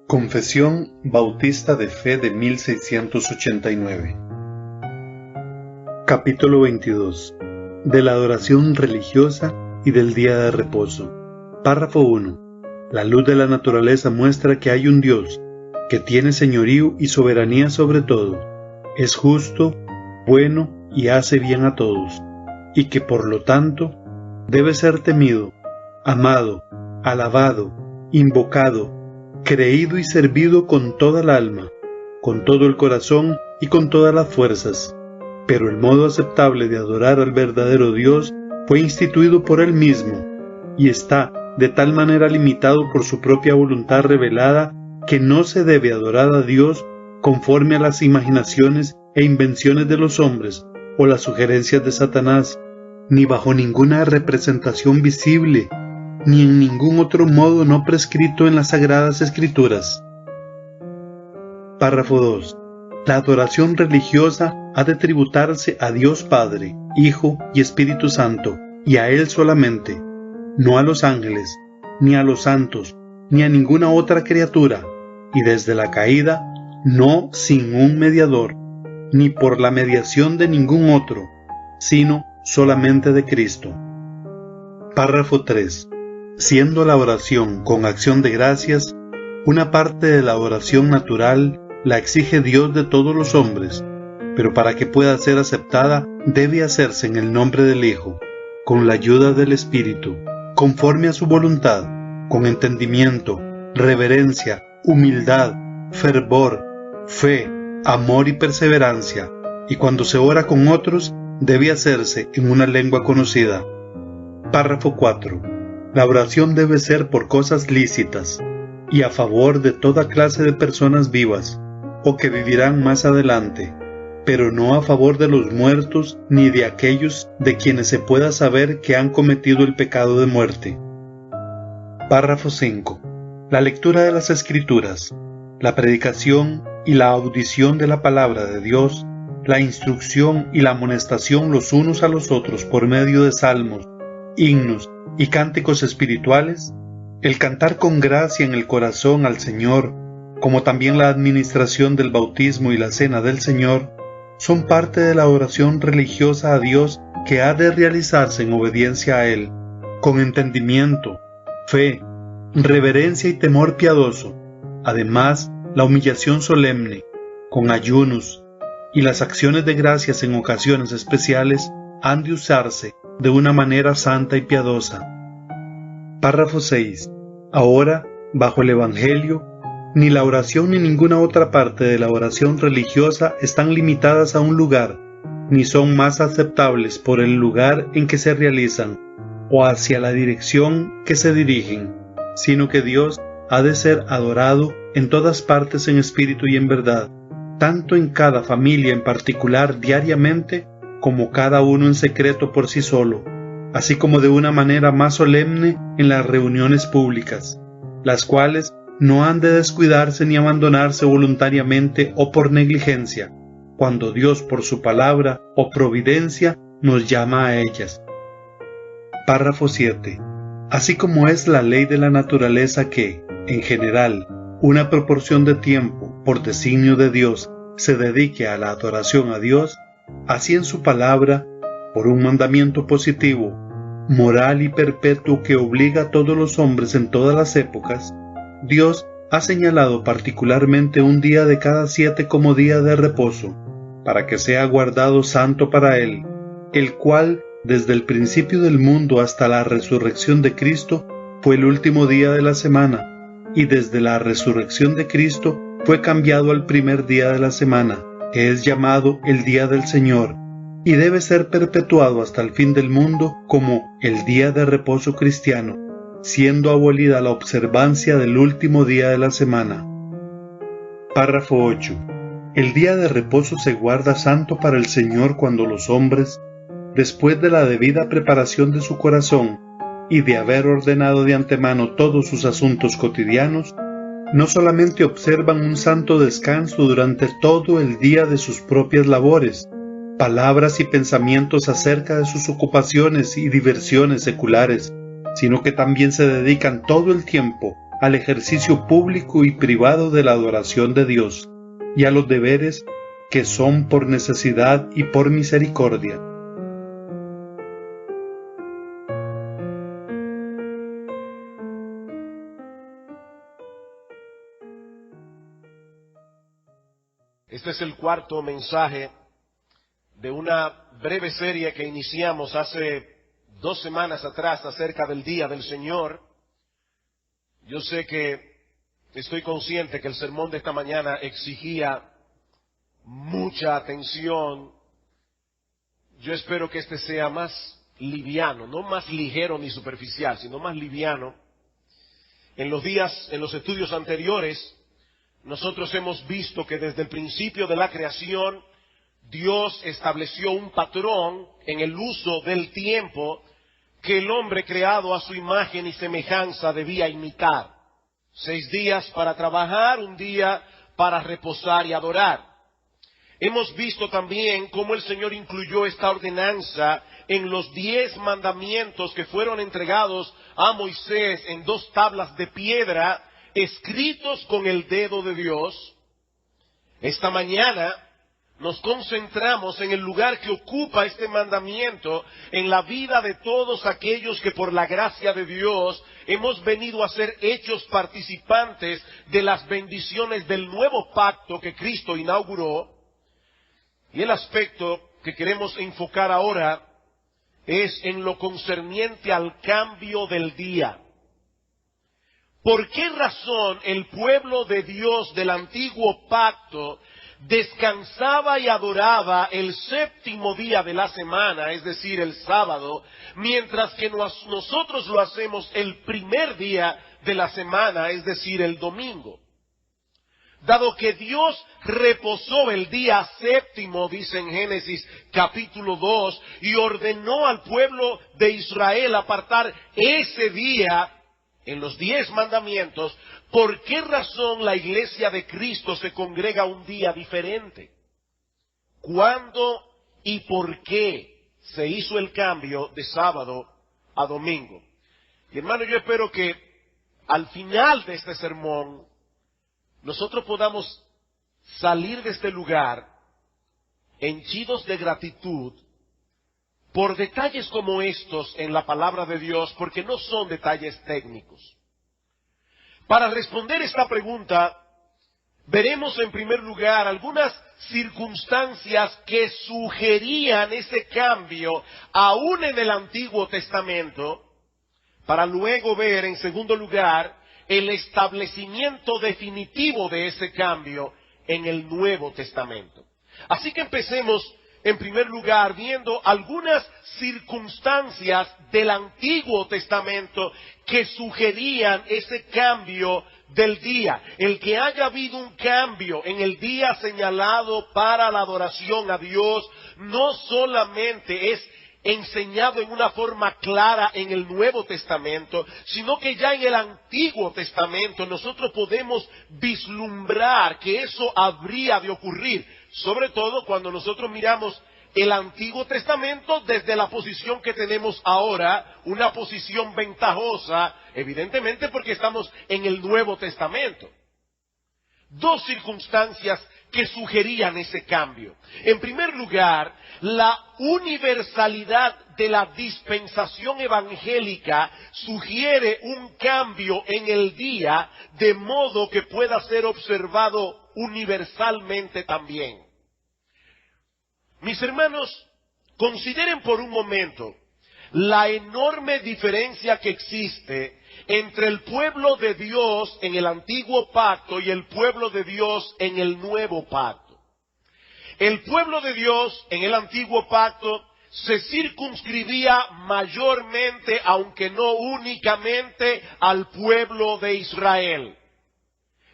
Confesión Bautista de Fe de 1689. Capítulo 22. De la adoración religiosa y del día de reposo. Párrafo 1. La luz de la naturaleza muestra que hay un Dios, que tiene señorío y soberanía sobre todo, es justo, bueno y hace bien a todos, y que por lo tanto debe ser temido, amado, alabado, invocado, creído y servido con toda el alma, con todo el corazón y con todas las fuerzas. Pero el modo aceptable de adorar al verdadero Dios fue instituido por Él mismo, y está de tal manera limitado por su propia voluntad revelada que no se debe adorar a Dios conforme a las imaginaciones e invenciones de los hombres o las sugerencias de Satanás, ni bajo ninguna representación visible, ni en ningún otro modo no prescrito en las Sagradas Escrituras. Párrafo 2. La adoración religiosa ha de tributarse a Dios Padre, Hijo y Espíritu Santo, y a Él solamente, no a los ángeles, ni a los santos, ni a ninguna otra criatura, y desde la caída, no sin un mediador, ni por la mediación de ningún otro, sino solamente de Cristo. Párrafo 3. Siendo la oración con acción de gracias, una parte de la oración natural la exige Dios de todos los hombres, pero para que pueda ser aceptada debe hacerse en el nombre del Hijo, con la ayuda del Espíritu, conforme a su voluntad, con entendimiento, reverencia, humildad, fervor, fe, amor y perseverancia, y cuando se ora con otros, debe hacerse en una lengua conocida. Párrafo 4. La oración debe ser por cosas lícitas, y a favor de toda clase de personas vivas, o que vivirán más adelante, pero no a favor de los muertos ni de aquellos de quienes se pueda saber que han cometido el pecado de muerte. Párrafo 5. La lectura de las Escrituras, la predicación y la audición de la palabra de Dios, la instrucción y la amonestación los unos a los otros por medio de salmos, himnos y cánticos espirituales, el cantar con gracia en el corazón al Señor, como también la administración del bautismo y la cena del Señor, son parte de la oración religiosa a Dios que ha de realizarse en obediencia a Él, con entendimiento, fe, reverencia y temor piadoso. Además, la humillación solemne, con ayunos, y las acciones de gracias en ocasiones especiales han de usarse de una manera santa y piadosa. Párrafo 6. Ahora, bajo el Evangelio, ni la oración ni ninguna otra parte de la oración religiosa están limitadas a un lugar, ni son más aceptables por el lugar en que se realizan, o hacia la dirección que se dirigen, sino que Dios ha de ser adorado en todas partes en espíritu y en verdad, tanto en cada familia en particular diariamente, como cada uno en secreto por sí solo, así como de una manera más solemne en las reuniones públicas, las cuales no han de descuidarse ni abandonarse voluntariamente o por negligencia, cuando Dios por su palabra o providencia nos llama a ellas. Párrafo 7. Así como es la ley de la naturaleza que, en general, una proporción de tiempo, por designio de Dios, se dedique a la adoración a Dios, así en su palabra, por un mandamiento positivo, moral y perpetuo que obliga a todos los hombres en todas las épocas, Dios ha señalado particularmente un día de cada 7 como día de reposo, para que sea guardado santo para Él, el cual, desde el principio del mundo hasta la resurrección de Cristo, fue el último día de la semana, y desde la resurrección de Cristo fue cambiado al primer día de la semana, que es llamado el Día del Señor, y debe ser perpetuado hasta el fin del mundo como el día de reposo cristiano, siendo abolida la observancia del último día de la semana. Párrafo 8. El día de reposo se guarda santo para el Señor cuando los hombres, después de la debida preparación de su corazón y de haber ordenado de antemano todos sus asuntos cotidianos, no solamente observan un santo descanso durante todo el día de sus propias labores, palabras y pensamientos acerca de sus ocupaciones y diversiones seculares, sino que también se dedican todo el tiempo al ejercicio público y privado de la adoración de Dios y a los deberes que son por necesidad y por misericordia. Este es el cuarto mensaje de una breve serie que iniciamos hace 2 semanas atrás acerca del Día del Señor. Yo sé que estoy consciente que el sermón de esta mañana exigía mucha atención. Yo espero que este sea más liviano, no más ligero ni superficial, sino más liviano. En los estudios anteriores, nosotros hemos visto que desde el principio de la creación, Dios estableció un patrón en el uso del tiempo que el hombre creado a su imagen y semejanza debía imitar. 6 días para trabajar, 1 día para reposar y adorar. Hemos visto también cómo el Señor incluyó esta ordenanza en los 10 mandamientos que fueron entregados a Moisés en 2 tablas de piedra, escritos con el dedo de Dios. Esta mañana nos concentramos en el lugar que ocupa este mandamiento en la vida de todos aquellos que por la gracia de Dios hemos venido a ser hechos participantes de las bendiciones del nuevo pacto que Cristo inauguró. Y el aspecto que queremos enfocar ahora es en lo concerniente al cambio del día. ¿Por qué razón el pueblo de Dios del antiguo pacto descansaba y adoraba el 7º día de la semana, es decir, el sábado, mientras que nosotros lo hacemos el primer día de la semana, es decir, el domingo? Dado que Dios reposó el día 7º, dice en Génesis capítulo 2, y ordenó al pueblo de Israel apartar ese día en los 10 mandamientos, ¿por qué razón la iglesia de Cristo se congrega un día diferente? ¿Cuándo y por qué se hizo el cambio de sábado a domingo? Y hermano, yo espero que al final de este sermón nosotros podamos salir de este lugar henchidos de gratitud por detalles como estos en la palabra de Dios, porque no son detalles técnicos. Para responder esta pregunta, veremos en primer lugar algunas circunstancias que sugerían ese cambio aún en el Antiguo Testamento, para luego ver en segundo lugar el establecimiento definitivo de ese cambio en el Nuevo Testamento. Así que empecemos en primer lugar viendo algunas circunstancias del Antiguo Testamento que sugerían ese cambio del día. El que haya habido un cambio en el día señalado para la adoración a Dios no solamente es enseñado en una forma clara en el Nuevo Testamento, sino que ya en el Antiguo Testamento nosotros podemos vislumbrar que eso habría de ocurrir, sobre todo cuando nosotros miramos el Antiguo Testamento desde la posición que tenemos ahora, una posición ventajosa, evidentemente porque estamos en el Nuevo Testamento. 2 circunstancias que sugerían ese cambio. En primer lugar, la universalidad de la dispensación evangélica sugiere un cambio en el día, de modo que pueda ser observado universalmente también. Mis hermanos, consideren por un momento la enorme diferencia que existe entre el pueblo de Dios en el Antiguo Pacto y el pueblo de Dios en el Nuevo Pacto. El pueblo de Dios en el Antiguo Pacto se circunscribía mayormente, aunque no únicamente, al pueblo de Israel.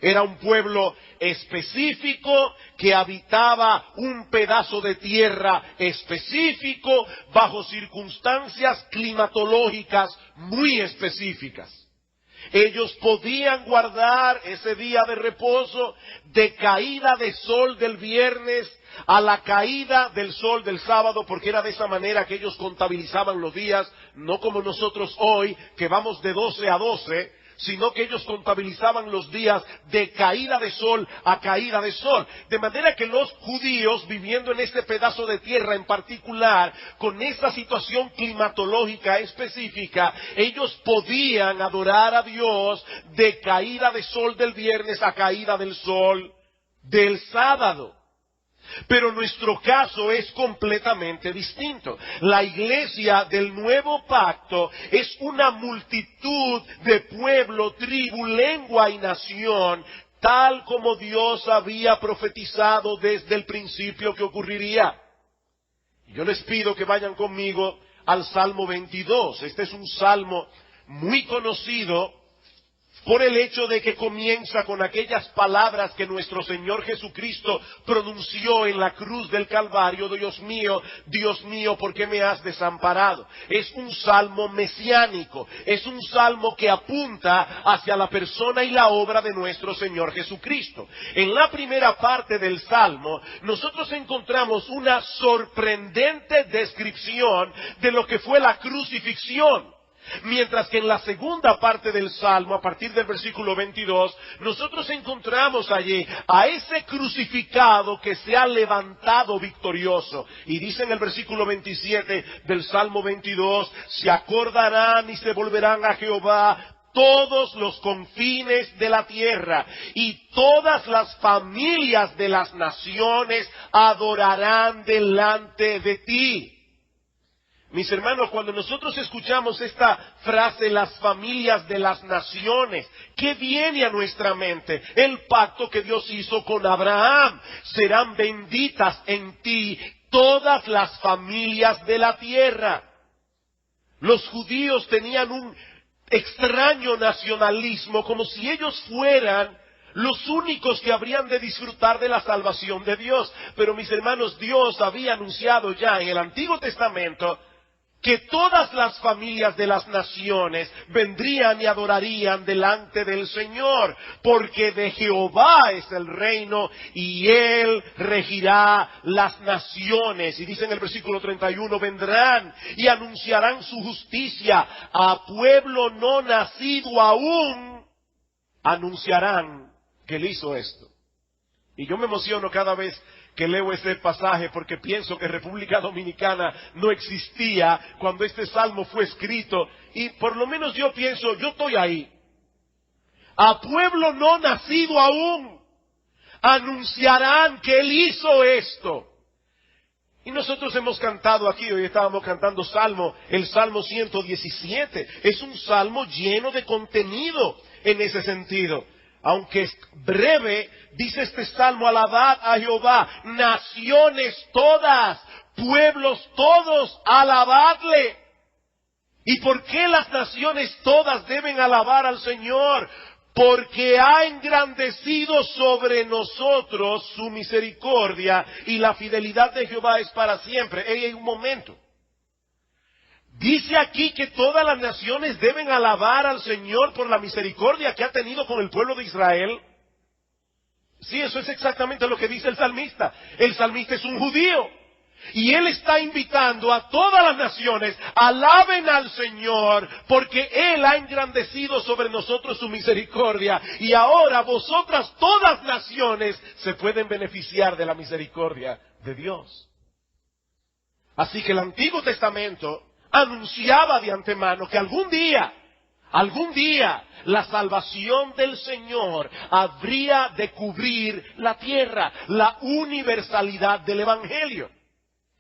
Era un pueblo específico que habitaba un pedazo de tierra específico bajo circunstancias climatológicas muy específicas. Ellos podían guardar ese día de reposo de caída de sol del viernes a la caída del sol del sábado, porque era de esa manera que ellos contabilizaban los días, no como nosotros hoy, que vamos de 12 a 12, sino que ellos contabilizaban los días de caída de sol a caída de sol. De manera que los judíos, viviendo en este pedazo de tierra en particular, con esta situación climatológica específica, ellos podían adorar a Dios de caída de sol del viernes a caída del sol del sábado. Pero nuestro caso es completamente distinto. La iglesia del nuevo pacto es una multitud de pueblo, tribu, lengua y nación, tal como Dios había profetizado desde el principio que ocurriría. Yo les pido que vayan conmigo al Salmo 22. Este es un salmo muy conocido por el hecho de que comienza con aquellas palabras que nuestro Señor Jesucristo pronunció en la cruz del Calvario: Dios mío, ¿por qué me has desamparado? Es un salmo mesiánico, es un salmo que apunta hacia la persona y la obra de nuestro Señor Jesucristo. En la primera parte del salmo, nosotros encontramos una sorprendente descripción de lo que fue la crucifixión. Mientras que en la segunda parte del Salmo, a partir del versículo 22, nosotros encontramos allí a ese crucificado que se ha levantado victorioso. Y dice en el versículo 27 del Salmo 22, se acordarán y se volverán a Jehová todos los confines de la tierra, y todas las familias de las naciones adorarán delante de ti. Mis hermanos, cuando nosotros escuchamos esta frase, las familias de las naciones, ¿qué viene a nuestra mente? El pacto que Dios hizo con Abraham. Serán benditas en ti todas las familias de la tierra. Los judíos tenían un extraño nacionalismo, como si ellos fueran los únicos que habrían de disfrutar de la salvación de Dios. Pero mis hermanos, Dios había anunciado ya en el Antiguo Testamento que todas las familias de las naciones vendrían y adorarían delante del Señor, porque de Jehová es el reino y Él regirá las naciones. Y dice en el versículo 31, vendrán y anunciarán su justicia a pueblo no nacido aún, anunciarán que Él hizo esto. Y yo me emociono cada vez que leo ese pasaje, porque pienso que República Dominicana no existía cuando este salmo fue escrito, y por lo menos yo pienso, yo estoy ahí. A pueblo no nacido aún, anunciarán que Él hizo esto. Y nosotros hemos cantado aquí, hoy estábamos cantando el Salmo 117, es un salmo lleno de contenido en ese sentido. Aunque es breve, dice este salmo: alabad a Jehová, naciones todas, pueblos todos, alabadle. ¿Y por qué las naciones todas deben alabar al Señor? Porque ha engrandecido sobre nosotros su misericordia, y la fidelidad de Jehová es para siempre. Hay un momento. Dice aquí que todas las naciones deben alabar al Señor por la misericordia que ha tenido con el pueblo de Israel. Sí, eso es exactamente lo que dice el salmista. El salmista es un judío. Y él está invitando a todas las naciones, alaben al Señor, porque Él ha engrandecido sobre nosotros su misericordia. Y ahora vosotras, todas naciones, se pueden beneficiar de la misericordia de Dios. Así que el Antiguo Testamento anunciaba de antemano que algún día, la salvación del Señor habría de cubrir la tierra, la universalidad del Evangelio.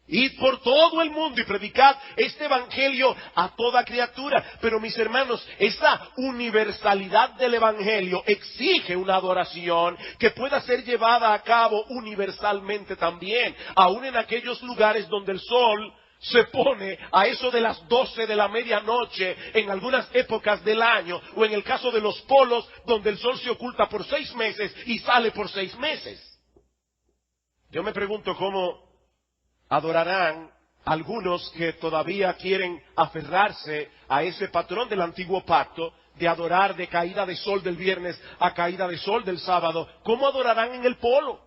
Id por todo el mundo y predicad este Evangelio a toda criatura. Pero mis hermanos, esa universalidad del Evangelio exige una adoración que pueda ser llevada a cabo universalmente también, aun en aquellos lugares donde el sol se pone a eso de las 12 de la medianoche en algunas épocas del año, o en el caso de los polos, donde el sol se oculta por 6 meses y sale por 6 meses. Yo me pregunto cómo adorarán algunos que todavía quieren aferrarse a ese patrón del antiguo pacto, de adorar de caída de sol del viernes a caída de sol del sábado. ¿Cómo adorarán en el polo?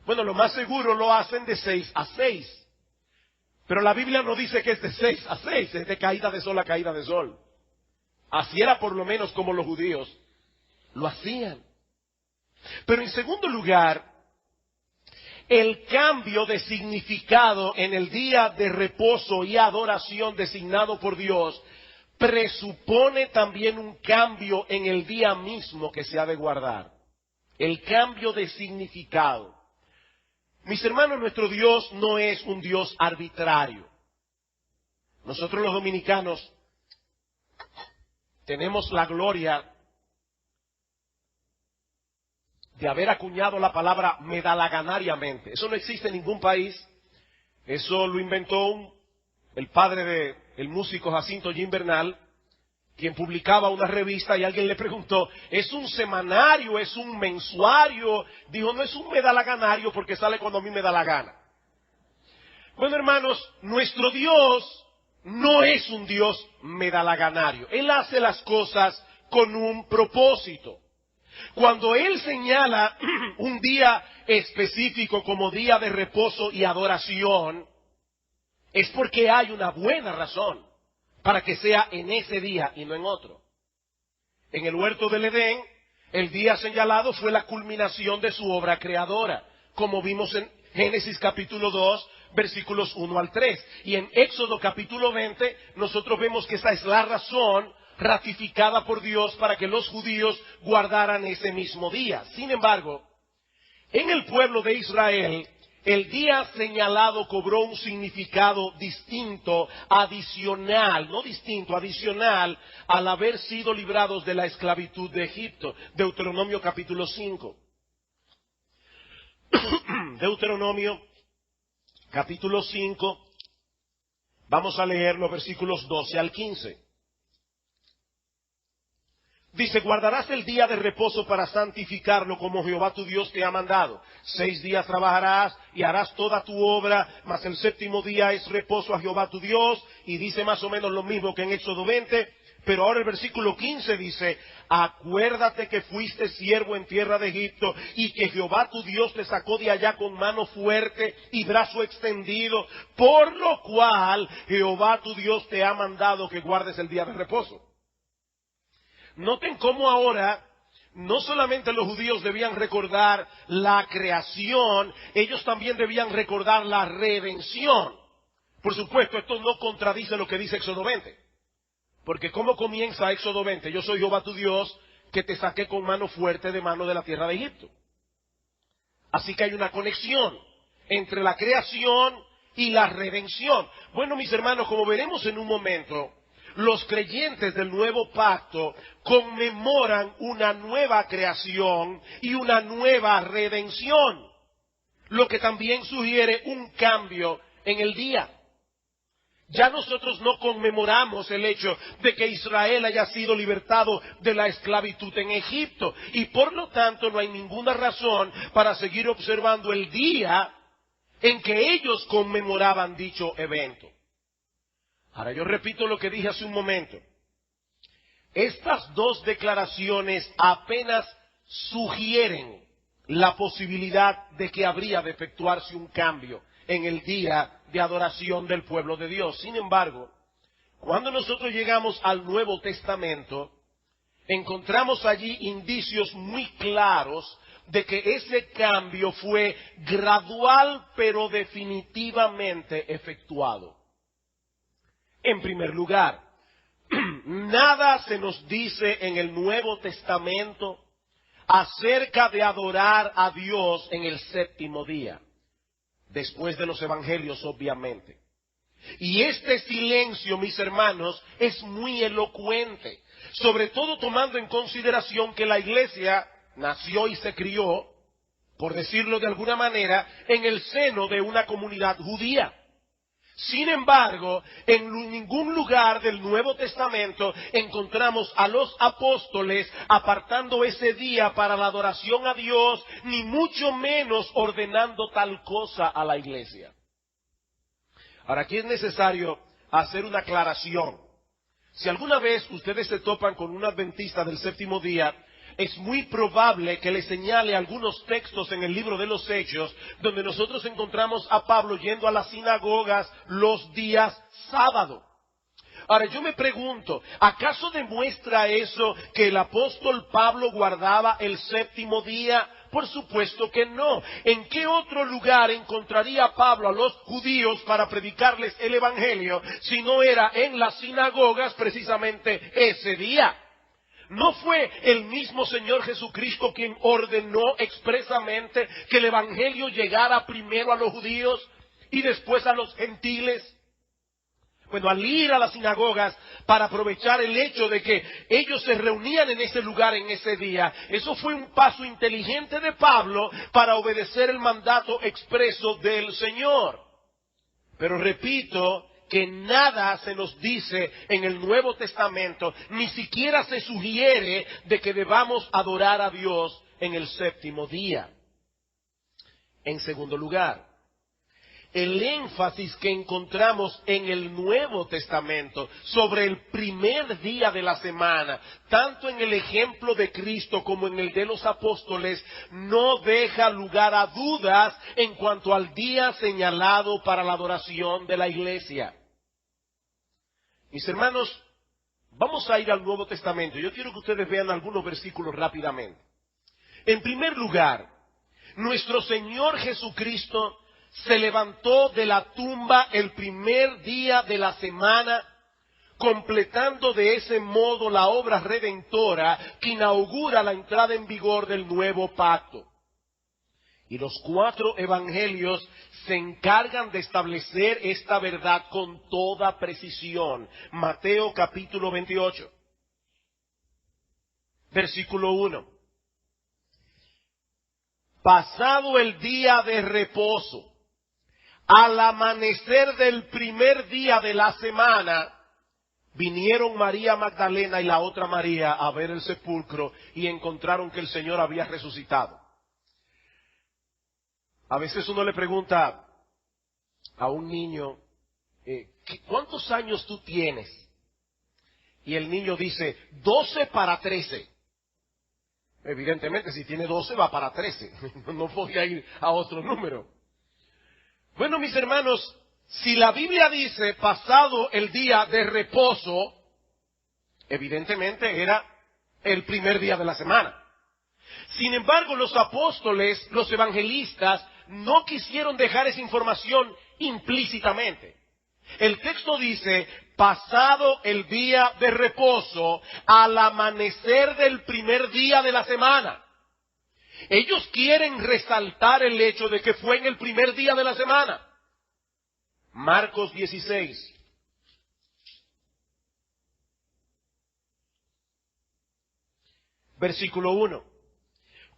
Bueno, lo más seguro lo hacen de 6 a 6. Pero la Biblia no dice que es de 6 a 6, es de caída de sol a caída de sol. Así era por lo menos como los judíos lo hacían. Pero en segundo lugar, el cambio de significado en el día de reposo y adoración designado por Dios presupone también un cambio en el día mismo que se ha de guardar. El cambio de significado. Mis hermanos, nuestro Dios no es un Dios arbitrario. Nosotros los dominicanos tenemos la gloria de haber acuñado la palabra medalaganariamente. Eso no existe en ningún país. Eso lo inventó el padre del músico Jacinto Gimbernal, quien publicaba una revista, y alguien le preguntó, ¿es un semanario, es un mensuario? Dijo, no, es un medalaganario porque sale cuando a mí me da la gana. Bueno, hermanos, nuestro Dios no es un Dios medalaganario. Él hace las cosas con un propósito. Cuando Él señala un día específico como día de reposo y adoración, es porque hay una buena razón para que sea en ese día y no en otro. En el huerto del Edén, el día señalado fue la culminación de su obra creadora, como vimos en Génesis capítulo 2, versículos 1 al 3. Y en Éxodo capítulo 20, nosotros vemos que esa es la razón ratificada por Dios para que los judíos guardaran ese mismo día. Sin embargo, en el pueblo de Israel, el día señalado cobró un significado distinto, adicional, no distinto, adicional, al haber sido librados de la esclavitud de Egipto. Deuteronomio capítulo 5. Deuteronomio capítulo 5, vamos a leer los versículos 12 al 15. Dice, guardarás el día de reposo para santificarlo como Jehová tu Dios te ha mandado. 6 días trabajarás y harás toda tu obra, mas el séptimo día es reposo a Jehová tu Dios. Y dice más o menos lo mismo que en Éxodo 20, pero ahora el versículo 15 dice, acuérdate que fuiste siervo en tierra de Egipto y que Jehová tu Dios te sacó de allá con mano fuerte y brazo extendido, por lo cual Jehová tu Dios te ha mandado que guardes el día de reposo. Noten cómo ahora no solamente los judíos debían recordar la creación, ellos también debían recordar la redención. Por supuesto, esto no contradice lo que dice Éxodo 20. Porque ¿cómo comienza Éxodo 20? Yo soy Jehová tu Dios que te saqué con mano fuerte de mano de la tierra de Egipto. Así que hay una conexión entre la creación y la redención. Bueno, mis hermanos, como veremos en un momento, los creyentes del nuevo pacto conmemoran una nueva creación y una nueva redención, lo que también sugiere un cambio en el día. Ya nosotros no conmemoramos el hecho de que Israel haya sido libertado de la esclavitud en Egipto, y por lo tanto no hay ninguna razón para seguir observando el día en que ellos conmemoraban dicho evento. Ahora yo repito lo que dije hace un momento. Estas dos declaraciones apenas sugieren la posibilidad de que habría de efectuarse un cambio en el día de adoración del pueblo de Dios. Sin embargo, cuando nosotros llegamos al Nuevo Testamento, encontramos allí indicios muy claros de que ese cambio fue gradual pero definitivamente efectuado. En primer lugar, nada se nos dice en el Nuevo Testamento acerca de adorar a Dios en el séptimo día, después de los evangelios, obviamente. Y este silencio, mis hermanos, es muy elocuente, sobre todo tomando en consideración que la iglesia nació y se crió, por decirlo de alguna manera, en el seno de una comunidad judía. Sin embargo, en ningún lugar del Nuevo Testamento encontramos a los apóstoles apartando ese día para la adoración a Dios, ni mucho menos ordenando tal cosa a la iglesia. Ahora, aquí es necesario hacer una aclaración. Si alguna vez ustedes se topan con un adventista del séptimo día, es muy probable que le señale algunos textos en el libro de los Hechos, donde nosotros encontramos a Pablo yendo a las sinagogas los días sábado. Ahora yo me pregunto, ¿acaso demuestra eso que el apóstol Pablo guardaba el séptimo día? Por supuesto que no. ¿En qué otro lugar encontraría Pablo a los judíos para predicarles el evangelio si no era en las sinagogas precisamente ese día? ¿No fue el mismo Señor Jesucristo quien ordenó expresamente que el evangelio llegara primero a los judíos y después a los gentiles? Bueno, al ir a las sinagogas para aprovechar el hecho de que ellos se reunían en ese lugar en ese día, eso fue un paso inteligente de Pablo para obedecer el mandato expreso del Señor. Pero repito que nada se nos dice en el Nuevo Testamento, ni siquiera se sugiere de que debamos adorar a Dios en el séptimo día. En segundo lugar, el énfasis que encontramos en el Nuevo Testamento sobre el primer día de la semana, tanto en el ejemplo de Cristo como en el de los apóstoles, no deja lugar a dudas en cuanto al día señalado para la adoración de la iglesia. Mis hermanos, vamos a ir al Nuevo Testamento. Yo quiero que ustedes vean algunos versículos rápidamente. En primer lugar, nuestro Señor Jesucristo se levantó de la tumba el primer día de la semana, completando de ese modo la obra redentora que inaugura la entrada en vigor del nuevo pacto. Y los 4 evangelios se encargan de establecer esta verdad con toda precisión. Mateo capítulo 28, versículo 1. Pasado el día de reposo, al amanecer del primer día de la semana, vinieron María Magdalena y la otra María a ver el sepulcro y encontraron que el Señor había resucitado. A veces uno le pregunta a un niño, ¿cuántos años tú tienes? Y el niño dice, 12 para 13. Evidentemente, si tiene 12 va para 13. No podía ir a otro número. Bueno, mis hermanos, si la Biblia dice pasado el día de reposo, evidentemente era el primer día de la semana. Sin embargo, los apóstoles, los evangelistas, no quisieron dejar esa información implícitamente. El texto dice, pasado el día de reposo, al amanecer del primer día de la semana. Ellos quieren resaltar el hecho de que fue en el primer día de la semana. Marcos 16. Versículo 1.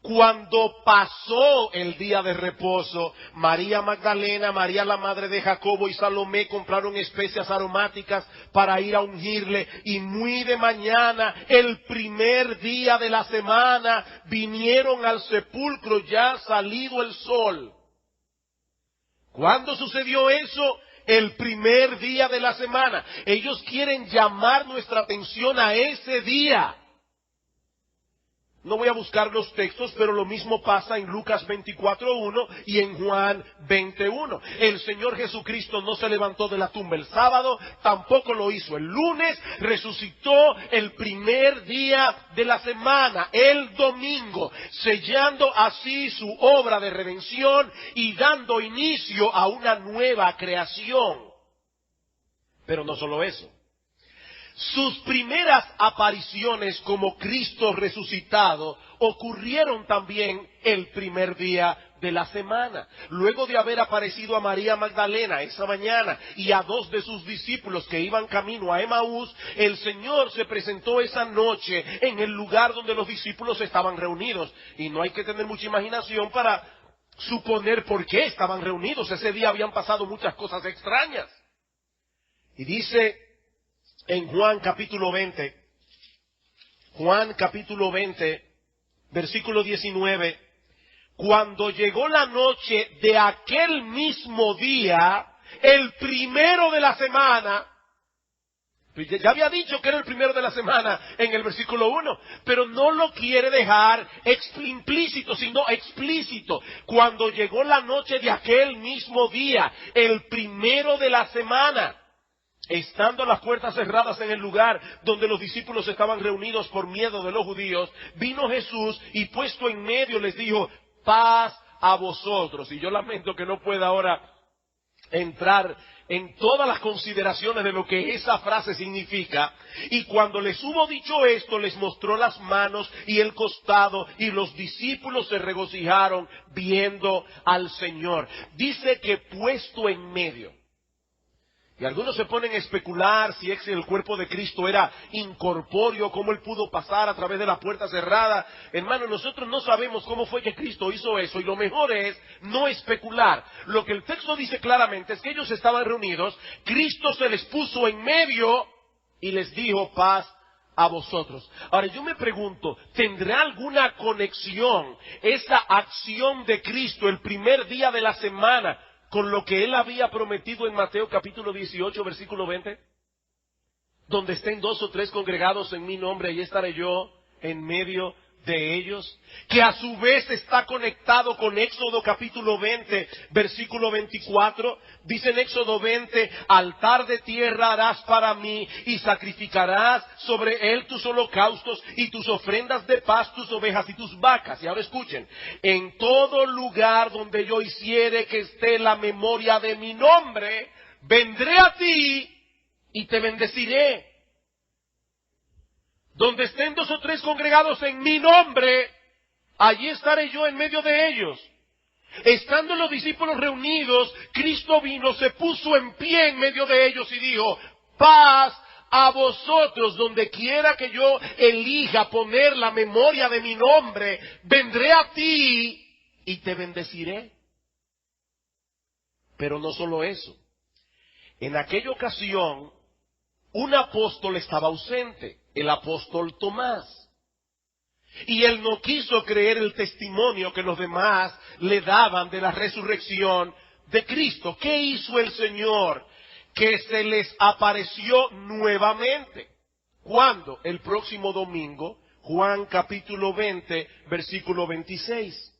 Cuando pasó el día de reposo, María Magdalena, María la madre de Jacobo y Salomé compraron especias aromáticas para ir a ungirle. Y muy de mañana, el primer día de la semana, vinieron al sepulcro ya salido el sol. ¿Cuándo sucedió eso? El primer día de la semana. Ellos quieren llamar nuestra atención a ese día. No voy a buscar los textos, pero lo mismo pasa en Lucas 24:1 y en Juan 20:1. El Señor Jesucristo no se levantó de la tumba el sábado, tampoco lo hizo el lunes, resucitó el primer día de la semana, el domingo, sellando así su obra de redención y dando inicio a una nueva creación. Pero no solo eso. Sus primeras apariciones como Cristo resucitado ocurrieron también el primer día de la semana. Luego de haber aparecido a María Magdalena esa mañana y a 2 de sus discípulos que iban camino a Emaús, el Señor se presentó esa noche en el lugar donde los discípulos estaban reunidos. Y no hay que tener mucha imaginación para suponer por qué estaban reunidos. Ese día habían pasado muchas cosas extrañas. Y dice en Juan capítulo 20, versículo 19, cuando llegó la noche de aquel mismo día, el primero de la semana, ya había dicho que era el primero de la semana en el versículo 1, pero no lo quiere dejar implícito, sino explícito. Cuando llegó la noche de aquel mismo día, el primero de la semana, estando las puertas cerradas en el lugar donde los discípulos estaban reunidos por miedo de los judíos, vino Jesús y puesto en medio les dijo, paz a vosotros. Y yo lamento que no pueda ahora entrar en todas las consideraciones de lo que esa frase significa. Y cuando les hubo dicho esto, les mostró las manos y el costado, y los discípulos se regocijaron viendo al Señor. Dice que puesto en medio. Y algunos se ponen a especular si el cuerpo de Cristo era incorpóreo, cómo Él pudo pasar a través de la puerta cerrada. Hermano, nosotros no sabemos cómo fue que Cristo hizo eso, y lo mejor es no especular. Lo que el texto dice claramente es que ellos estaban reunidos, Cristo se les puso en medio y les dijo, paz a vosotros. Ahora yo me pregunto, ¿tendrá alguna conexión esa acción de Cristo el primer día de la semana con lo que Él había prometido en Mateo capítulo 18, versículo 20? Donde estén 2 o 3 congregados en mi nombre, ahí estaré yo en medio de ellos. Que a su vez está conectado con Éxodo capítulo 20, versículo 24. Dice en Éxodo 20, altar de tierra harás para mí, y sacrificarás sobre él tus holocaustos y tus ofrendas de paz, tus ovejas y tus vacas. Y ahora escuchen, en todo lugar donde yo hiciere que esté la memoria de mi nombre, vendré a ti y te bendeciré. Donde estén 2 o 3 congregados en mi nombre, allí estaré yo en medio de ellos. Estando los discípulos reunidos, Cristo vino, se puso en pie en medio de ellos y dijo, paz a vosotros. Donde quiera que yo elija poner la memoria de mi nombre, vendré a ti y te bendeciré. Pero no solo eso. En aquella ocasión, un apóstol estaba ausente, el apóstol Tomás. Y él no quiso creer el testimonio que los demás le daban de la resurrección de Cristo. ¿Qué hizo el Señor? Que se les apareció nuevamente. ¿Cuándo? El próximo domingo, Juan capítulo 20, versículo 26.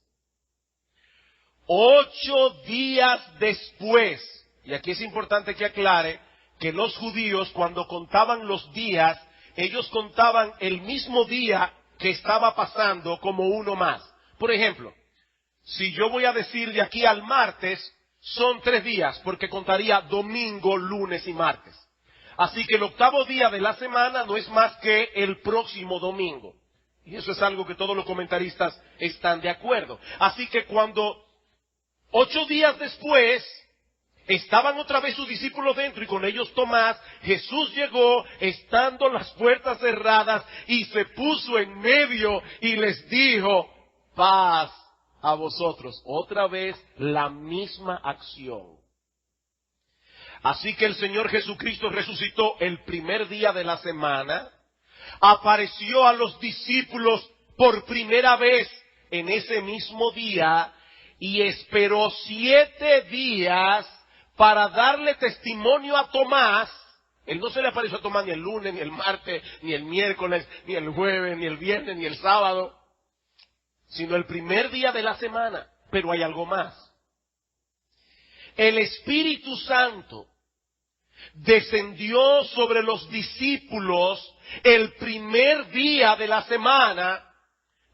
8 días después, y aquí es importante que aclare que los judíos, cuando contaban los días, ellos contaban el mismo día que estaba pasando como uno más. Por ejemplo, si yo voy a decir de aquí al martes, son 3 días, porque contaría domingo, lunes y martes. Así que el 8º día de la semana no es más que el próximo domingo. Y eso es algo que todos los comentaristas están de acuerdo. Así que cuando 8 días después estaban otra vez sus discípulos dentro y con ellos Tomás, Jesús llegó estando las puertas cerradas y se puso en medio y les dijo, paz a vosotros. Otra vez la misma acción. Así que el Señor Jesucristo resucitó el primer día de la semana, apareció a los discípulos por primera vez en ese mismo día y esperó 7 días para darle testimonio a Tomás. Él no se le apareció a Tomás ni el lunes, ni el martes, ni el miércoles, ni el jueves, ni el viernes, ni el sábado, sino el primer día de la semana. Pero hay algo más. El Espíritu Santo descendió sobre los discípulos el primer día de la semana,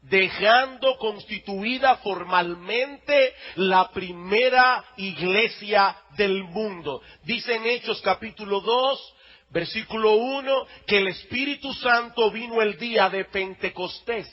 dejando constituida formalmente la primera iglesia del mundo. Dice en Hechos capítulo 2, versículo 1, que el Espíritu Santo vino el día de Pentecostés.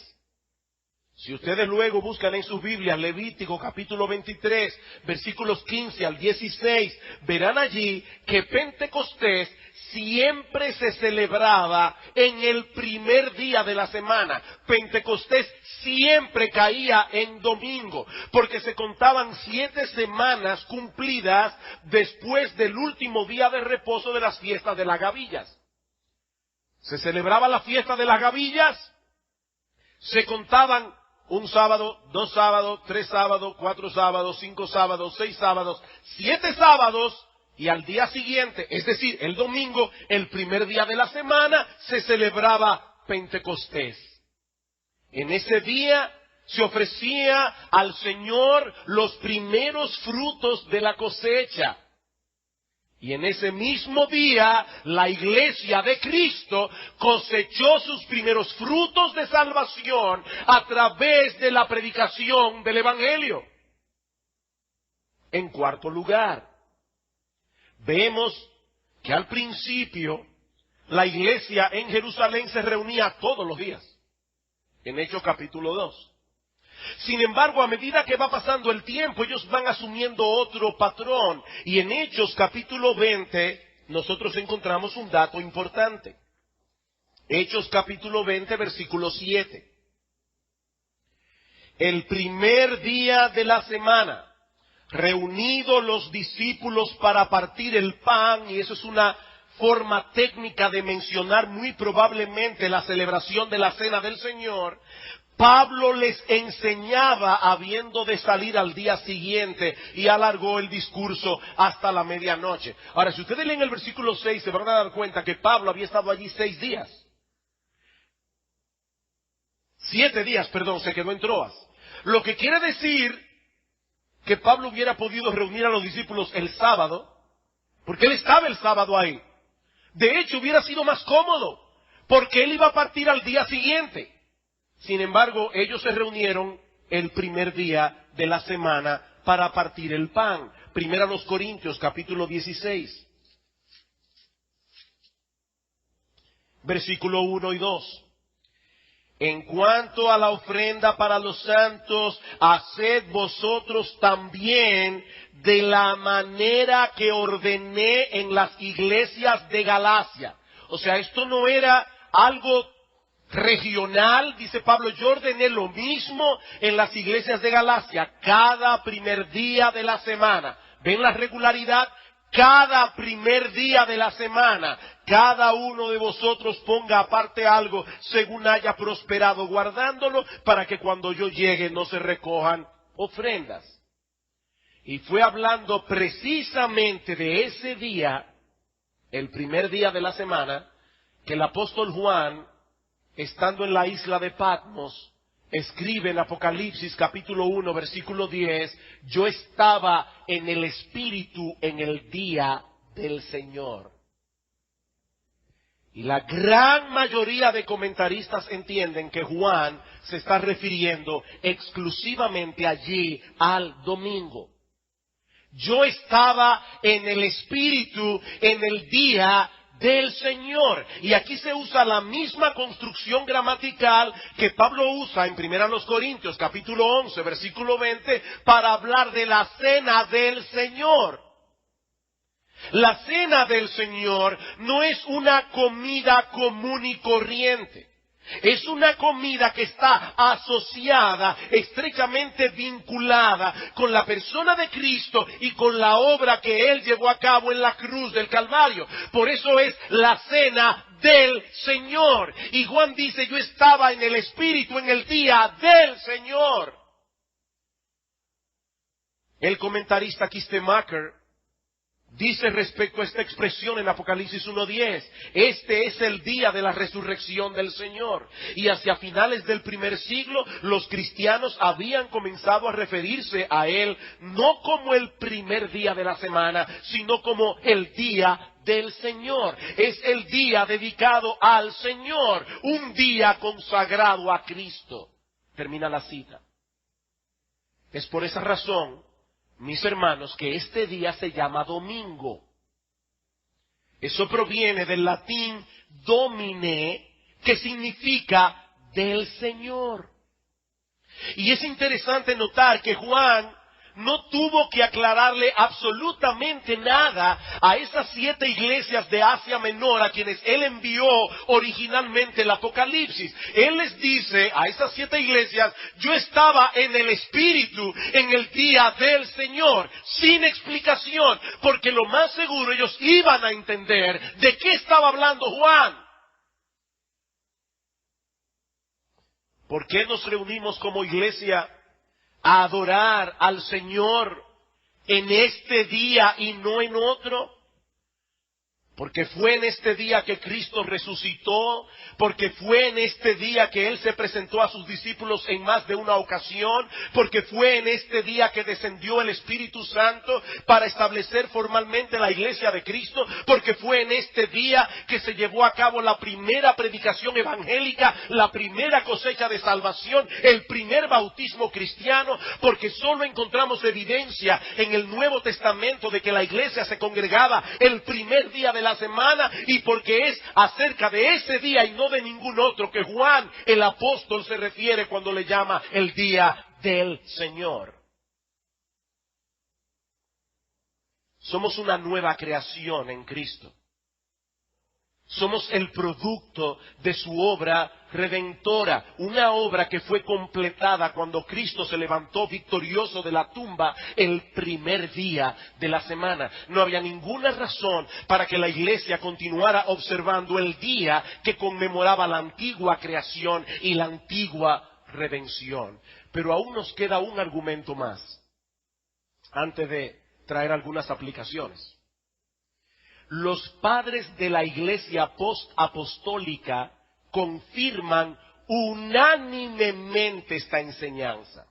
Si ustedes luego buscan en sus Biblias Levítico capítulo 23, versículos 15 al 16, verán allí que Pentecostés siempre se celebraba en el primer día de la semana. Pentecostés siempre caía en domingo, porque se contaban 7 semanas cumplidas después del último día de reposo de las fiestas de las gavillas. Se celebraba la fiesta de las gavillas, se contaban 1 sábado, 2 sábados, 3 sábados, 4 sábados, 5 sábados, 6 sábados, 7 sábados, y al día siguiente, es decir, el domingo, el primer día de la semana, se celebraba Pentecostés. En ese día se ofrecía al Señor los primeros frutos de la cosecha. Y en ese mismo día, la iglesia de Cristo cosechó sus primeros frutos de salvación a través de la predicación del Evangelio. En cuarto lugar, vemos que al principio la iglesia en Jerusalén se reunía todos los días, en Hechos capítulo 2. Sin embargo, a medida que va pasando el tiempo, ellos van asumiendo otro patrón. Y en Hechos capítulo 20, nosotros encontramos un dato importante. Hechos capítulo 20, versículo 7. El primer día de la semana, reunidos los discípulos para partir el pan, y eso es una forma técnica de mencionar muy probablemente la celebración de la Cena del Señor, Pablo les enseñaba habiendo de salir al día siguiente y alargó el discurso hasta la medianoche. Ahora, si ustedes leen el versículo 6, se van a dar cuenta que Pablo había estado allí 6 días. 7 días, perdón, se quedó en Troas. Lo que quiere decir que Pablo hubiera podido reunir a los discípulos el sábado, porque él estaba el sábado ahí. De hecho, hubiera sido más cómodo, porque él iba a partir al día siguiente. Sin embargo, ellos se reunieron el primer día de la semana para partir el pan. Primera a los Corintios, capítulo 16. Versículo 1 y 2. En cuanto a la ofrenda para los santos, haced vosotros también de la manera que ordené en las iglesias de Galacia. O sea, esto no era algo regional, dice Pablo, yo ordené lo mismo en las iglesias de Galacia, cada primer día de la semana. ¿Ven la regularidad? Cada primer día de la semana, cada uno de vosotros ponga aparte algo según haya prosperado, guardándolo para que cuando yo llegue no se recojan ofrendas. Y fue hablando precisamente de ese día, el primer día de la semana, que el apóstol Juan, estando en la isla de Patmos, escribe en Apocalipsis capítulo 1 versículo 10, yo estaba en el Espíritu en el día del Señor. Y la gran mayoría de comentaristas entienden que Juan se está refiriendo exclusivamente allí al domingo. Yo estaba en el Espíritu en el día del Señor. Y aquí se usa la misma construcción gramatical que Pablo usa en 1 Corintios capítulo 11 versículo 20 para hablar de la cena del Señor. La cena del Señor no es una comida común y corriente. Es una comida que está asociada, estrechamente vinculada con la persona de Cristo y con la obra que Él llevó a cabo en la cruz del Calvario. Por eso es la cena del Señor. Y Juan dice, yo estaba en el Espíritu en el día del Señor. El comentarista Kistemaker dice respecto a esta expresión en Apocalipsis 1:10, este es el día de la resurrección del Señor. Y hacia finales del primer siglo, los cristianos habían comenzado a referirse a Él no como el primer día de la semana, sino como el día del Señor. Es el día dedicado al Señor, un día consagrado a Cristo. Termina la cita. Es por esa razón, mis hermanos, que este día se llama domingo. Eso proviene del latín domine, que significa del Señor. Y es interesante notar que Juan no tuvo que aclararle absolutamente nada a esas 7 iglesias de Asia Menor a quienes él envió originalmente el Apocalipsis. Él les dice a esas 7 iglesias, yo estaba en el Espíritu en el día del Señor, sin explicación, porque lo más seguro ellos iban a entender de qué estaba hablando Juan. ¿Por qué nos reunimos como iglesia a adorar al Señor en este día y no en otro? Porque fue en este día que Cristo resucitó, porque fue en este día que Él se presentó a sus discípulos en más de una ocasión, porque fue en este día que descendió el Espíritu Santo para establecer formalmente la iglesia de Cristo, porque fue en este día que se llevó a cabo la primera predicación evangélica, la primera cosecha de salvación, el primer bautismo cristiano, porque solo encontramos evidencia en el Nuevo Testamento de que la iglesia se congregaba el primer día de la semana, y porque es acerca de ese día y no de ningún otro que Juan el apóstol se refiere cuando le llama el día del Señor. Somos una nueva creación en Cristo. Somos el producto de su obra redentora, una obra que fue completada cuando Cristo se levantó victorioso de la tumba el primer día de la semana. No había ninguna razón para que la iglesia continuara observando el día que conmemoraba la antigua creación y la antigua redención. Pero aún nos queda un argumento más, antes de traer algunas aplicaciones. Los padres de la iglesia post-apostólica confirman unánimemente esta enseñanza.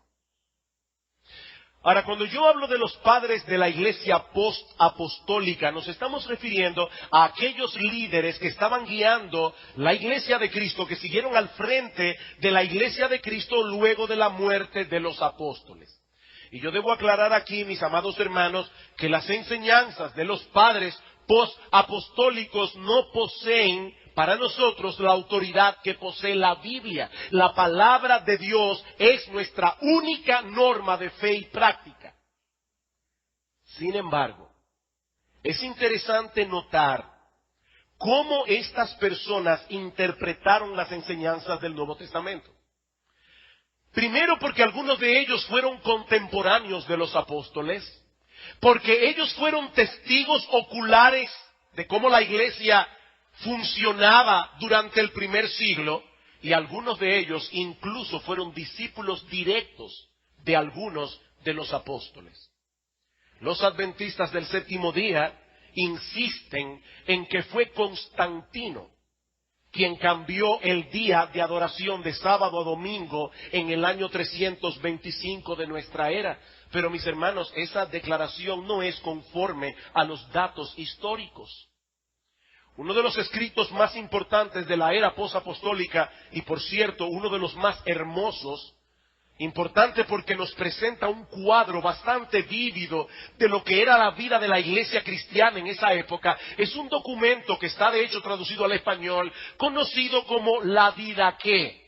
Ahora, cuando yo hablo de los padres de la iglesia post-apostólica, nos estamos refiriendo a aquellos líderes que estaban guiando la iglesia de Cristo, que siguieron al frente de la iglesia de Cristo luego de la muerte de los apóstoles. Y yo debo aclarar aquí, mis amados hermanos, que las enseñanzas de los padres post-apostólicos no poseen para nosotros la autoridad que posee la Biblia. La palabra de Dios es nuestra única norma de fe y práctica. Sin embargo, es interesante notar cómo estas personas interpretaron las enseñanzas del Nuevo Testamento. Primero, porque algunos de ellos fueron contemporáneos de los apóstoles, porque ellos fueron testigos oculares de cómo la iglesia funcionaba durante el primer siglo, y algunos de ellos incluso fueron discípulos directos de algunos de los apóstoles. Los adventistas del séptimo día insisten en que fue Constantino quien cambió el día de adoración de sábado a domingo en el año 325 de nuestra era. Pero mis hermanos, esa declaración no es conforme a los datos históricos. Uno de los escritos más importantes de la era posapostólica, y por cierto, uno de los más hermosos, importante porque nos presenta un cuadro bastante vívido de lo que era la vida de la iglesia cristiana en esa época, es un documento que está de hecho traducido al español, conocido como la Didaqué.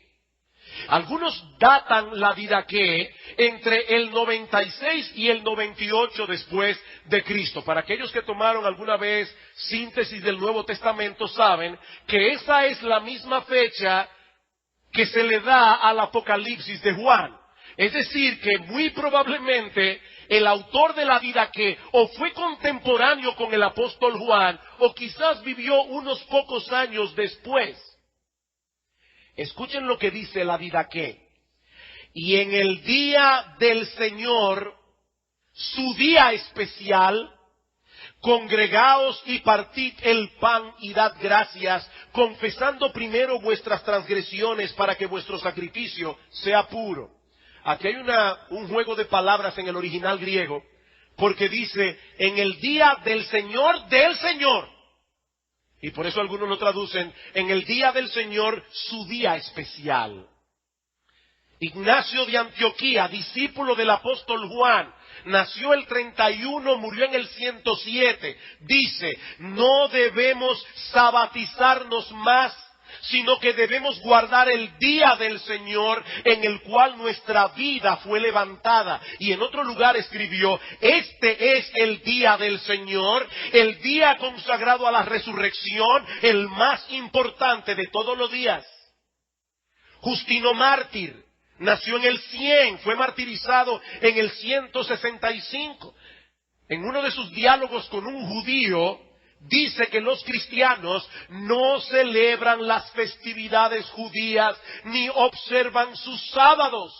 Algunos datan la Didaqué entre el 96 y el 98 después de Cristo. Para aquellos que tomaron alguna vez síntesis del Nuevo Testamento saben que esa es la misma fecha que se le da al Apocalipsis de Juan. Es decir, que muy probablemente el autor de la Didaqué o fue contemporáneo con el apóstol Juan o quizás vivió unos pocos años después. Escuchen lo que dice la Didaqué. Y en el día del Señor, su día especial, congregaos y partid el pan y dad gracias, confesando primero vuestras transgresiones para que vuestro sacrificio sea puro. Aquí hay un juego de palabras en el original griego, porque dice, en el día del Señor, y por eso algunos lo traducen, en el día del Señor, su día especial. Ignacio de Antioquía, discípulo del apóstol Juan, nació el 31, murió en el 107. Dice, no debemos sabatizarnos más, sino que debemos guardar el día del Señor en el cual nuestra vida fue levantada. Y en otro lugar escribió, este es el día del Señor, el día consagrado a la resurrección, el más importante de todos los días. Justino mártir, nació en el 100, fue martirizado en el 165. En uno de sus diálogos con un judío, dice que los cristianos no celebran las festividades judías ni observan sus sábados,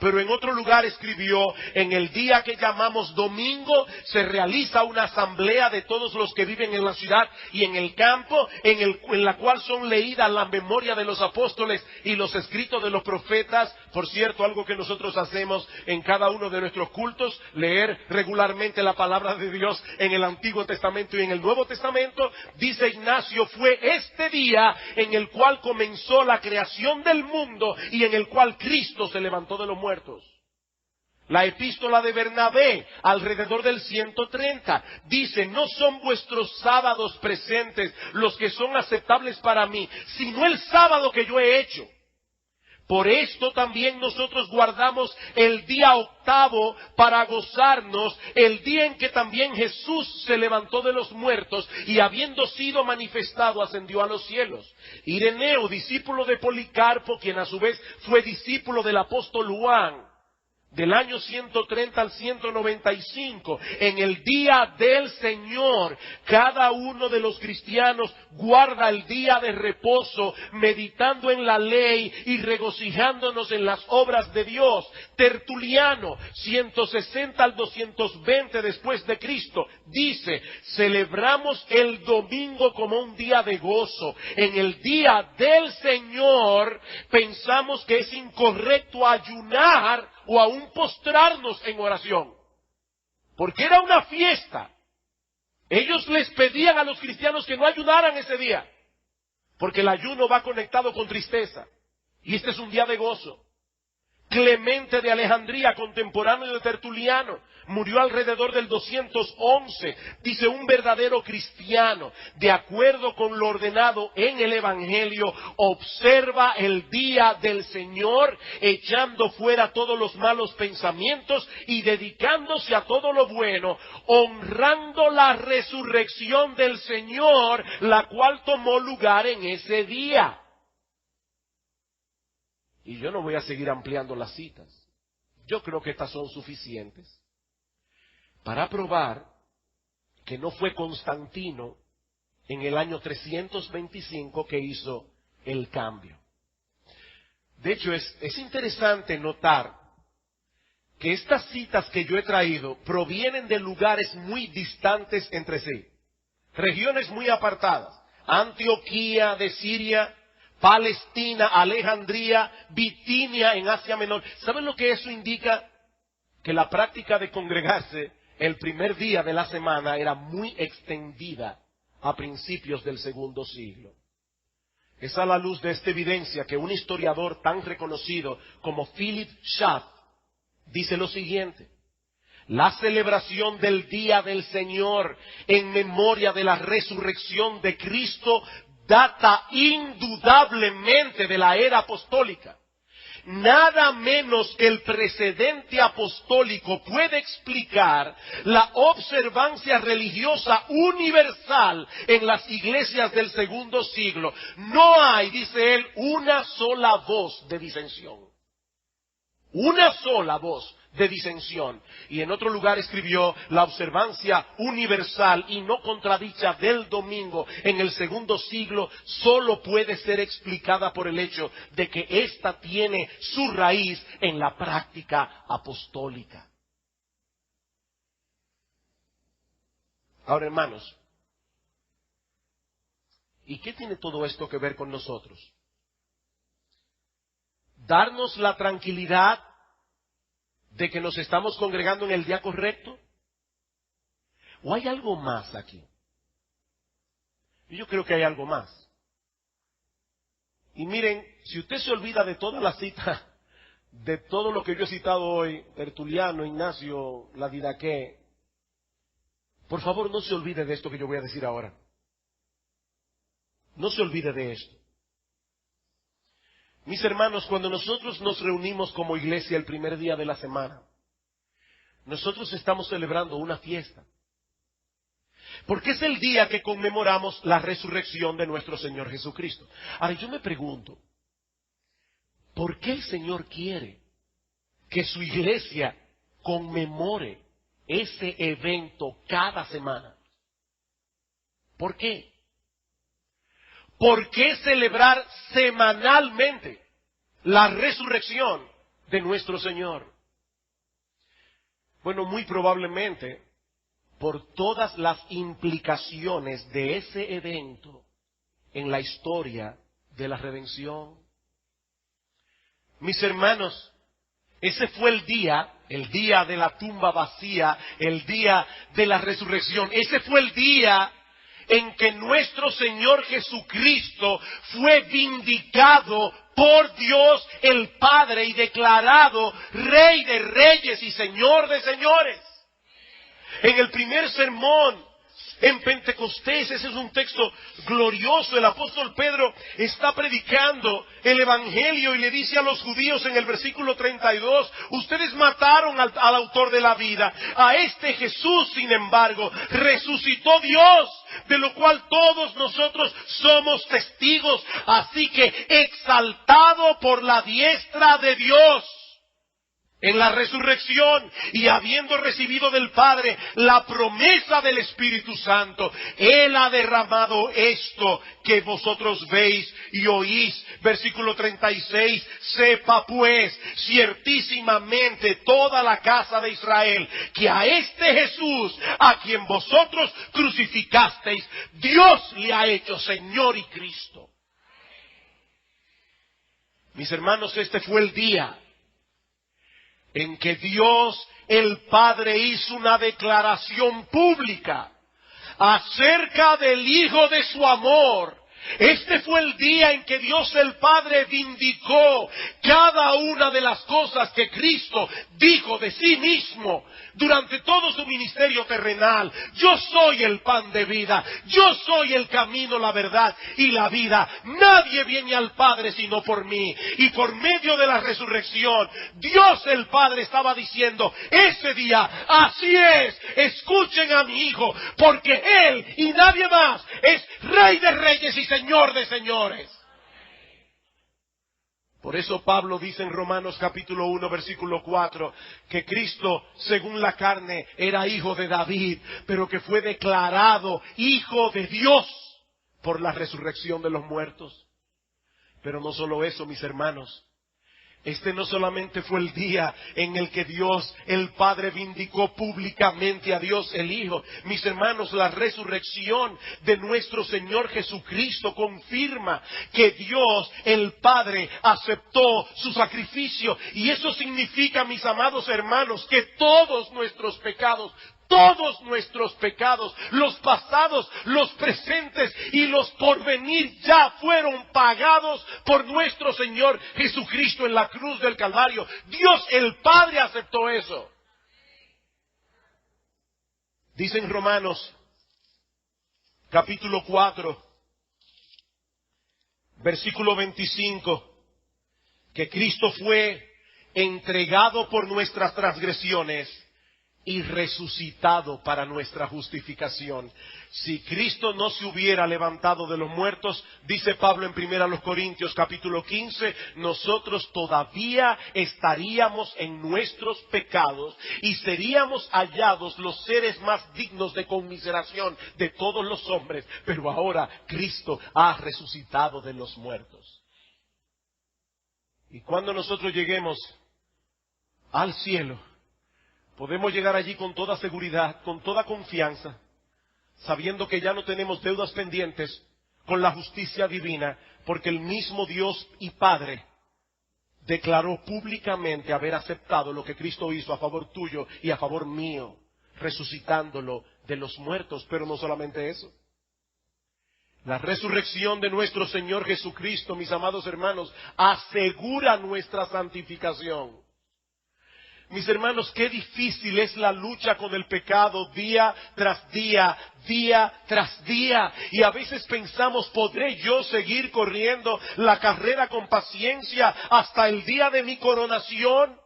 Pero en otro lugar escribió, en el día que llamamos domingo, se realiza una asamblea de todos los que viven en la ciudad y en el campo, en la cual son leídas la memoria de los apóstoles y los escritos de los profetas. Por cierto, algo que nosotros hacemos en cada uno de nuestros cultos, leer regularmente la palabra de Dios en el Antiguo Testamento y en el Nuevo Testamento. Dice Ignacio, fue este día en el cual comenzó la creación del mundo y en el cual Cristo se levantó de los muertos. La epístola de Bernabé, alrededor del 130, dice, no son vuestros sábados presentes los que son aceptables para mí, sino el sábado que yo he hecho. Por esto también nosotros guardamos el día octavo para gozarnos, el día en que también Jesús se levantó de los muertos y habiendo sido manifestado ascendió a los cielos. Ireneo, discípulo de Policarpo, quien a su vez fue discípulo del apóstol Juan, del año 130 al 195, en el día del Señor, cada uno de los cristianos guarda el día de reposo, meditando en la ley y regocijándonos en las obras de Dios. Tertuliano, 160 al 220 después de Cristo, dice, celebramos el domingo como un día de gozo. En el día del Señor pensamos que es incorrecto ayunar o aún postrarnos en oración, porque era una fiesta. Ellos les pedían a los cristianos que no ayunaran ese día, porque el ayuno va conectado con tristeza, y este es un día de gozo. Clemente de Alejandría, contemporáneo de Tertuliano, murió alrededor del 211. Dice, un verdadero cristiano, de acuerdo con lo ordenado en el Evangelio, observa el día del Señor, echando fuera todos los malos pensamientos y dedicándose a todo lo bueno, honrando la resurrección del Señor, la cual tomó lugar en ese día. Y yo no voy a seguir ampliando las citas. Yo creo que estas son suficientes para probar que no fue Constantino en el año 325 que hizo el cambio. De hecho, es interesante notar que estas citas que yo he traído provienen de lugares muy distantes entre sí. Regiones muy apartadas. Antioquía de Siria, Palestina, Alejandría, Bitinia en Asia Menor. ¿Saben lo que eso indica? Que la práctica de congregarse el primer día de la semana era muy extendida a principios del segundo siglo. Es a la luz de esta evidencia que un historiador tan reconocido como Philip Schaff dice lo siguiente: la celebración del Día del Señor en memoria de la resurrección de Cristo data indudablemente de la era apostólica. Nada menos que el precedente apostólico puede explicar la observancia religiosa universal en las iglesias del segundo siglo. No hay, dice él, una sola voz de disensión. Una sola voz de disensión. Y en otro lugar escribió, la observancia universal y no contradicha del domingo en el segundo siglo solo puede ser explicada por el hecho de que ésta tiene su raíz en la práctica apostólica. Ahora, hermanos, ¿y qué tiene todo esto que ver con nosotros? Darnos la tranquilidad de que nos estamos congregando en el día correcto. ¿O hay algo más aquí? Yo creo que hay algo más. Y miren, si usted se olvida de toda la cita, de todo lo que yo he citado hoy, Tertuliano, Ignacio, la Didaqué, por favor no se olvide de esto que yo voy a decir ahora. No se olvide de esto. Mis hermanos, cuando nosotros nos reunimos como iglesia el primer día de la semana, nosotros estamos celebrando una fiesta. Porque es el día que conmemoramos la resurrección de nuestro Señor Jesucristo. Ahora yo me pregunto, ¿por qué el Señor quiere que su iglesia conmemore ese evento cada semana? ¿Por qué? ¿Por qué celebrar semanalmente la resurrección de nuestro Señor? Bueno, muy probablemente por todas las implicaciones de ese evento en la historia de la redención. Mis hermanos, ese fue el día de la tumba vacía, el día de la resurrección. Ese fue el día en que nuestro Señor Jesucristo fue vindicado por Dios el Padre y declarado Rey de Reyes y Señor de Señores. En el primer sermón en Pentecostés, ese es un texto glorioso, el apóstol Pedro está predicando el evangelio y le dice a los judíos en el versículo 32, ustedes mataron al autor de la vida, a este Jesús, sin embargo, resucitó Dios, de lo cual todos nosotros somos testigos, así que exaltado por la diestra de Dios, en la resurrección y habiendo recibido del Padre la promesa del Espíritu Santo, Él ha derramado esto que vosotros veis y oís. Versículo 36, sepa pues ciertísimamente toda la casa de Israel que a este Jesús, a quien vosotros crucificasteis, Dios le ha hecho Señor y Cristo. Mis hermanos, este fue el día en que Dios el Padre hizo una declaración pública acerca del Hijo de su amor. Este fue el día en que Dios el Padre vindicó cada una de las cosas que Cristo dijo de sí mismo durante todo su ministerio terrenal. Yo soy el pan de vida, yo soy el camino, la verdad y la vida. Nadie viene al Padre sino por mí. Y por medio de la resurrección, Dios el Padre estaba diciendo, ese día, así es, escuchen a mi Hijo, porque Él y nadie más es Rey de Reyes y Señor de Señores. Por eso Pablo dice en Romanos capítulo 1 versículo 4 que Cristo según la carne era hijo de David, pero que fue declarado hijo de Dios por la resurrección de los muertos. Pero no solo eso, mis hermanos. Este no solamente fue el día en el que Dios el Padre vindicó públicamente a Dios el Hijo. Mis hermanos, la resurrección de nuestro Señor Jesucristo confirma que Dios el Padre aceptó su sacrificio. Y eso significa, mis amados hermanos, que todos nuestros pecados, los pasados, los presentes y los porvenir ya fueron pagados por nuestro Señor Jesucristo en la cruz del Calvario. Dios el Padre aceptó eso. Dice en Romanos capítulo 4, versículo 25, que Cristo fue entregado por nuestras transgresiones y resucitado para nuestra justificación. Si Cristo no se hubiera levantado de los muertos, dice Pablo en 1 Corintios capítulo 15, nosotros todavía estaríamos en nuestros pecados y seríamos hallados los seres más dignos de conmiseración de todos los hombres. Pero ahora Cristo ha resucitado de los muertos. Y cuando nosotros lleguemos al cielo, podemos llegar allí con toda seguridad, con toda confianza, sabiendo que ya no tenemos deudas pendientes con la justicia divina, porque el mismo Dios y Padre declaró públicamente haber aceptado lo que Cristo hizo a favor tuyo y a favor mío, resucitándolo de los muertos. Pero no solamente eso. La resurrección de nuestro Señor Jesucristo, mis amados hermanos, asegura nuestra santificación. Mis hermanos, qué difícil es la lucha con el pecado día tras día, día tras día. Y a veces pensamos, ¿podré yo seguir corriendo la carrera con paciencia hasta el día de mi coronación?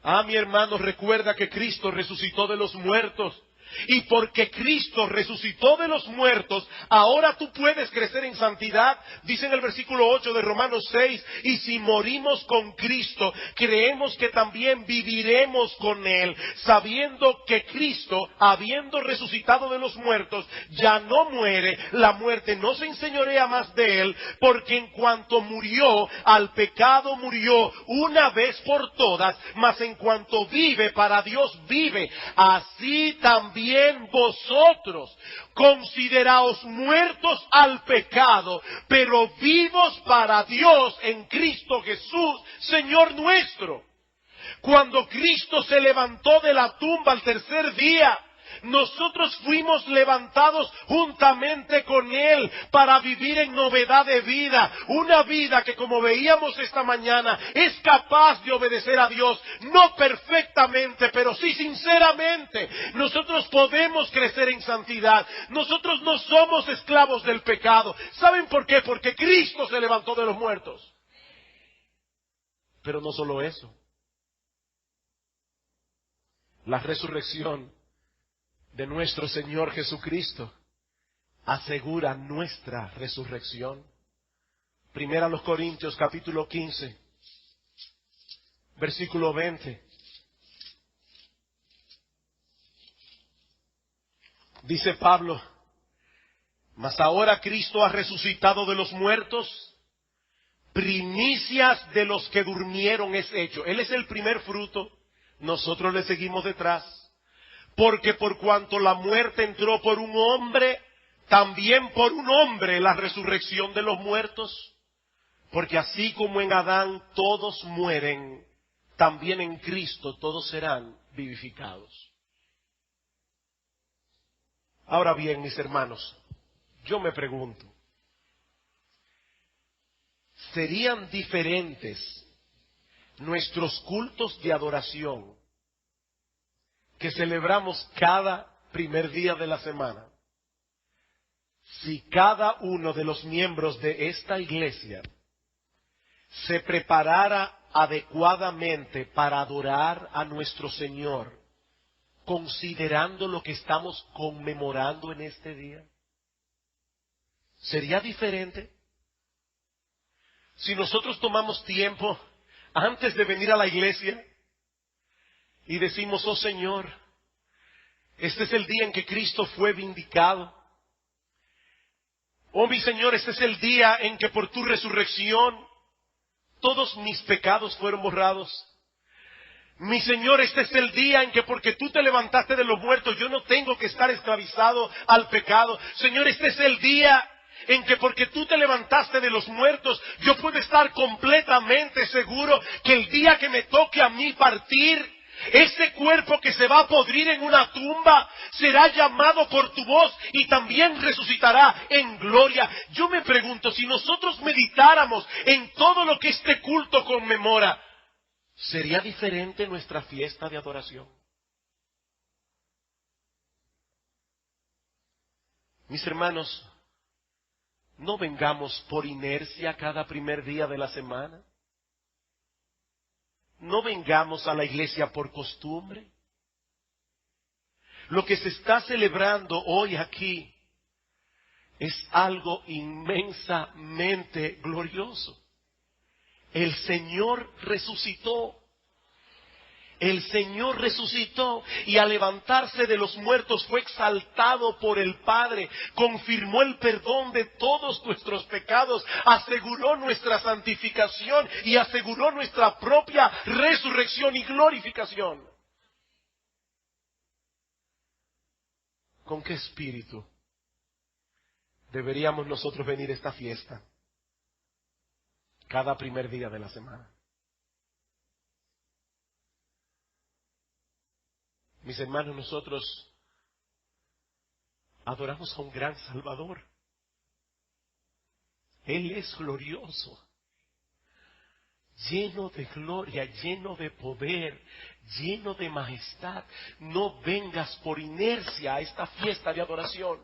Ah, mi hermano, recuerda que Cristo resucitó de los muertos. Y porque Cristo resucitó de los muertos, ahora tú puedes crecer en santidad. Dice en el versículo 8 de Romanos 6, y si morimos con Cristo, creemos que también viviremos con Él, sabiendo que Cristo, habiendo resucitado de los muertos, ya no muere, la muerte no se enseñorea más de Él, porque en cuanto murió, al pecado murió una vez por todas, mas en cuanto vive, para Dios vive. Así también vosotros, consideraos muertos al pecado, pero vivos para Dios en Cristo Jesús, Señor nuestro. Cuando Cristo se levantó de la tumba al tercer día, nosotros fuimos levantados juntamente con Él para vivir en novedad de vida. Una vida que, como veíamos esta mañana, es capaz de obedecer a Dios. No perfectamente, pero sí sinceramente. Nosotros podemos crecer en santidad. Nosotros no somos esclavos del pecado. ¿Saben por qué? Porque Cristo se levantó de los muertos. Pero no solo eso. La resurrección de nuestro Señor Jesucristo asegura nuestra resurrección. Primera a los Corintios capítulo 15, versículo 20. Dice Pablo, mas ahora Cristo ha resucitado de los muertos, primicias de los que durmieron es hecho. Él es el primer fruto, nosotros le seguimos detrás. Porque por cuanto la muerte entró por un hombre, también por un hombre la resurrección de los muertos. Porque así como en Adán todos mueren, también en Cristo todos serán vivificados. Ahora bien, mis hermanos, yo me pregunto, ¿serían diferentes nuestros cultos de adoración que celebramos cada primer día de la semana si cada uno de los miembros de esta iglesia se preparara adecuadamente para adorar a nuestro Señor, considerando lo que estamos conmemorando en este día? ¿Sería diferente? Si nosotros tomamos tiempo antes de venir a la iglesia y decimos, oh Señor, este es el día en que Cristo fue vindicado. Oh mi Señor, este es el día en que por tu resurrección todos mis pecados fueron borrados. Mi Señor, este es el día en que porque tú te levantaste de los muertos, yo no tengo que estar esclavizado al pecado. Señor, este es el día en que porque tú te levantaste de los muertos, yo puedo estar completamente seguro que el día que me toque a mí partir, ese cuerpo que se va a podrir en una tumba será llamado por tu voz y también resucitará en gloria. Yo me pregunto, si nosotros meditáramos en todo lo que este culto conmemora, ¿sería diferente nuestra fiesta de adoración? Mis hermanos, no vengamos por inercia cada primer día de la semana. No vengamos a la iglesia por costumbre. Lo que se está celebrando hoy aquí es algo inmensamente glorioso. El Señor resucitó. El Señor resucitó y al levantarse de los muertos fue exaltado por el Padre, confirmó el perdón de todos nuestros pecados, aseguró nuestra santificación y aseguró nuestra propia resurrección y glorificación. ¿Con qué espíritu deberíamos nosotros venir a esta fiesta cada primer día de la semana? Mis hermanos, nosotros adoramos a un gran Salvador. Él es glorioso, lleno de gloria, lleno de poder, lleno de majestad. No vengas por inercia a esta fiesta de adoración.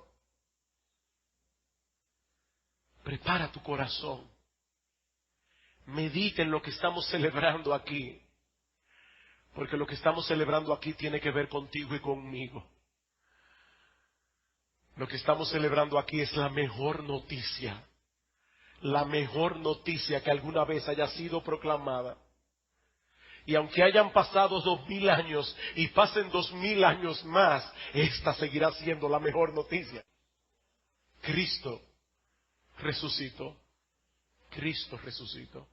Prepara tu corazón. Medita en lo que estamos celebrando aquí. Porque lo que estamos celebrando aquí tiene que ver contigo y conmigo. Lo que estamos celebrando aquí es la mejor noticia que alguna vez haya sido proclamada. Y aunque hayan pasado 2000 años y pasen 2000 años más, esta seguirá siendo la mejor noticia. Cristo resucitó. Cristo resucitó.